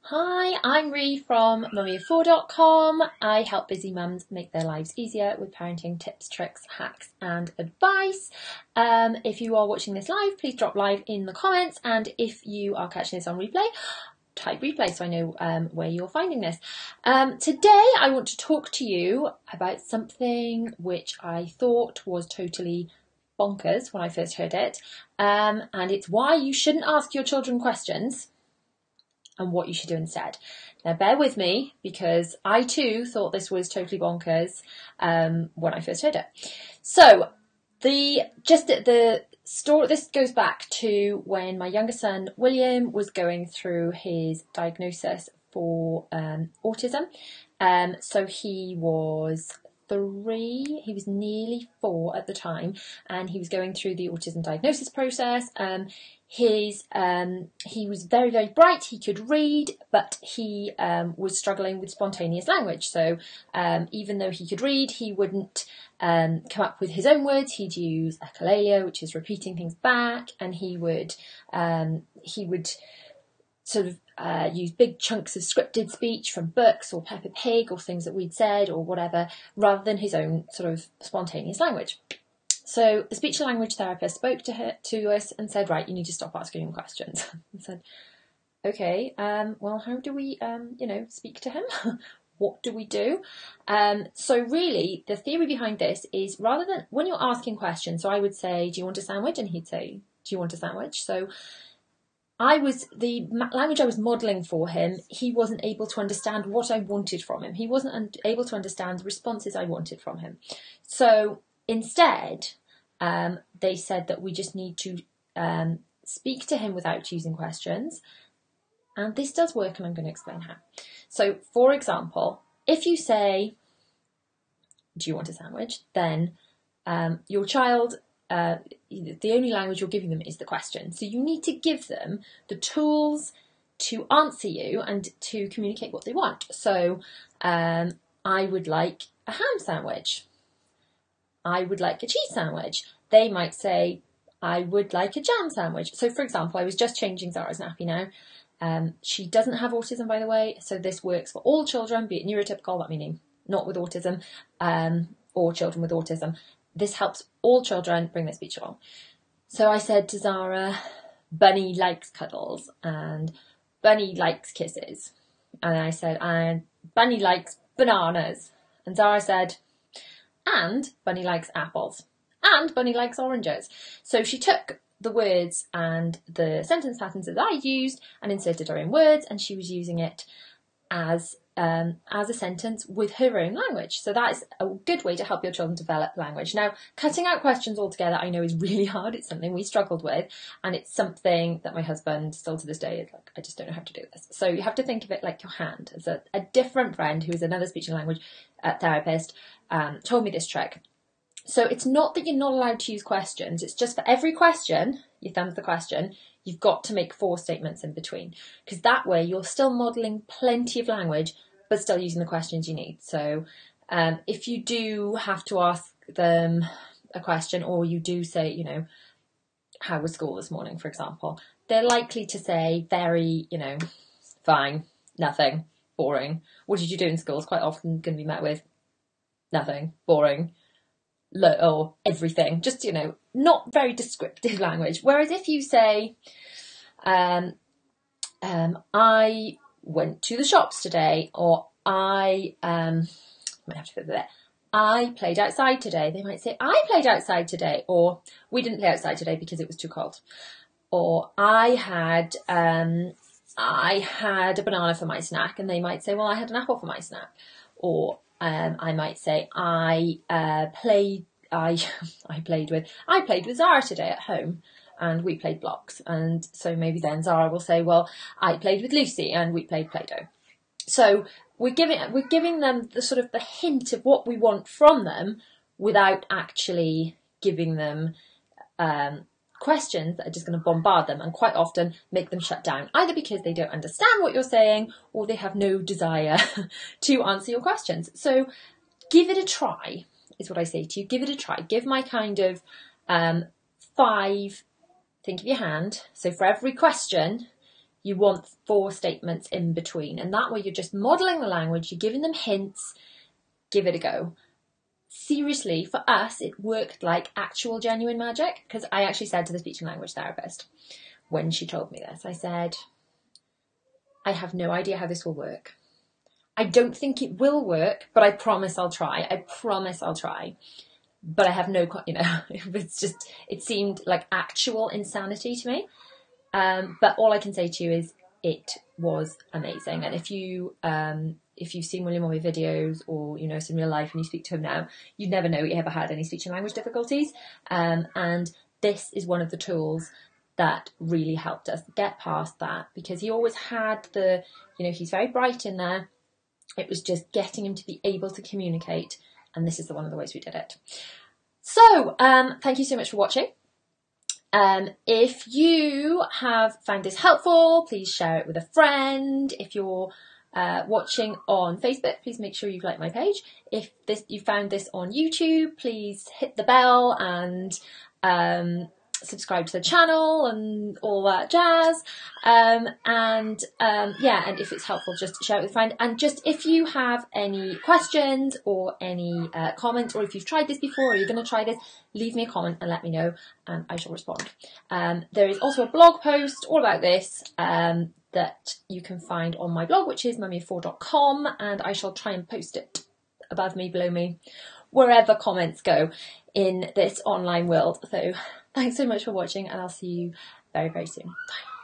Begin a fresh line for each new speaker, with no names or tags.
Hi, I'm Ree from mummyoffour.com. I help busy mums make their lives easier with parenting tips, tricks, hacks and advice. If you are watching this live, please drop live in the comments, and if you are catching this on replay, type replay so I know where you're finding this. Today I want to talk to you about something which I thought was totally bonkers when I first heard it, and it's why you shouldn't ask your children questions and what you should do instead. Now bear with me, because I too thought this was totally bonkers when I first heard it. So the story, this goes back to when my younger son William was going through his diagnosis for autism. So he was 3, he was nearly 4 at the time, and he was going through the autism diagnosis process. He was very, very bright, he could read, but he was struggling with spontaneous language. So even though he could read, he wouldn't come up with his own words. He'd use echolalia, which is repeating things back, and he would sort of use big chunks of scripted speech from books or Peppa Pig or things that we'd said or whatever, rather than his own sort of spontaneous language. So the speech and language therapist spoke to us and said, right, you need to stop asking him questions. I said, okay, well, how do we, speak to him? What do we do? So really, the theory behind this is, rather than when you're asking questions, so I would say, do you want a sandwich? And he'd say, do you want a sandwich? So the language I was modelling for him, he wasn't able to understand what I wanted from him. He wasn't able to understand the responses I wanted from him. So instead, they said that we just need to speak to him without using questions. And this does work, and I'm going to explain how. So, for example, if you say, do you want a sandwich? Then your child, the only language you're giving them is the question. So you need to give them the tools to answer you and to communicate what they want. So I would like a ham sandwich. I would like a cheese sandwich. They might say, I would like a jam sandwich. So for example, I was just changing Zara's nappy now. She doesn't have autism, by the way, so this works for all children, be it neurotypical, that meaning not with autism, or children with autism. This helps all children bring their speech along. So I said to Zara, Bunny likes cuddles and Bunny likes kisses. And I said, and Bunny likes bananas. And Zara said, and Bunny likes apples. And Bunny likes oranges. So she took the words and the sentence patterns that I used and inserted her own words, and she was using it as a sentence with her own language. So that is a good way to help your children develop language. Now, cutting out questions altogether, I know, is really hard. It's something we struggled with, and it's something that my husband still to this day is like, I just don't know how to do this. So you have to think of it like your hand. As a different friend who is another speech and language therapist told me this trick. So it's not that you're not allowed to use questions. It's just for every question, your thumb's the question, you've got to make 4 statements in between, because that way you're still modelling plenty of language but still using the questions you need. So if you do have to ask them a question, or you do say, how was school this morning, for example, they're likely to say very, fine, nothing, boring. What did you do in school is quite often going to be met with nothing, boring, or everything. Just, not very descriptive language. Whereas if you say, I went to the shops today, or I played outside today. They might say, I played outside today, or we didn't play outside today because it was too cold. Or I had a banana for my snack, and they might say, well, I had an apple for my snack. Or I might say, I played with Zara today at home, and we played blocks. And so maybe then Zara will say, well, I played with Lucy and we played Play-Doh. So we're giving them the sort of the hint of what we want from them without actually giving them questions that are just going to bombard them and quite often make them shut down, either because they don't understand what you're saying or they have no desire to answer your questions. So give it a try, is what I say to you. Give it a try. Give my kind of 5, think of your hand. So for every question, You want 4 statements in between. And that way you're just modelling the language, you're giving them hints, give it a go. Seriously, for us, it worked like actual genuine magic, because I actually said to the speech and language therapist when she told me this, I said, I have no idea how this will work. I don't think it will work, but I promise I'll try. I promise I'll try. But I have no, it seemed like actual insanity to me. But all I can say to you is it was amazing. And if you've seen William on my videos, or you know us in real life and you speak to him now, you'd never know he ever had any speech and language difficulties. And this is one of the tools that really helped us get past that, because he always had he's very bright in there. It was just getting him to be able to communicate, and this is one of the ways we did it. So, thank you so much for watching. If you have found this helpful, please share it with a friend. If you're watching on Facebook, please make sure you've liked my page. If you found this on YouTube, please hit the bell and subscribe to the channel and all that jazz. And if it's helpful, just share it with a friend. And just if you have any questions or any comments, or if you've tried this before or you're going to try this, leave me a comment and let me know, and I shall respond. There is also a blog post all about this that you can find on my blog, which is mummyoffour.com, and I shall try and post it above me, below me, wherever comments go in this online world. So thanks so much for watching, and I'll see you very, very soon. Bye.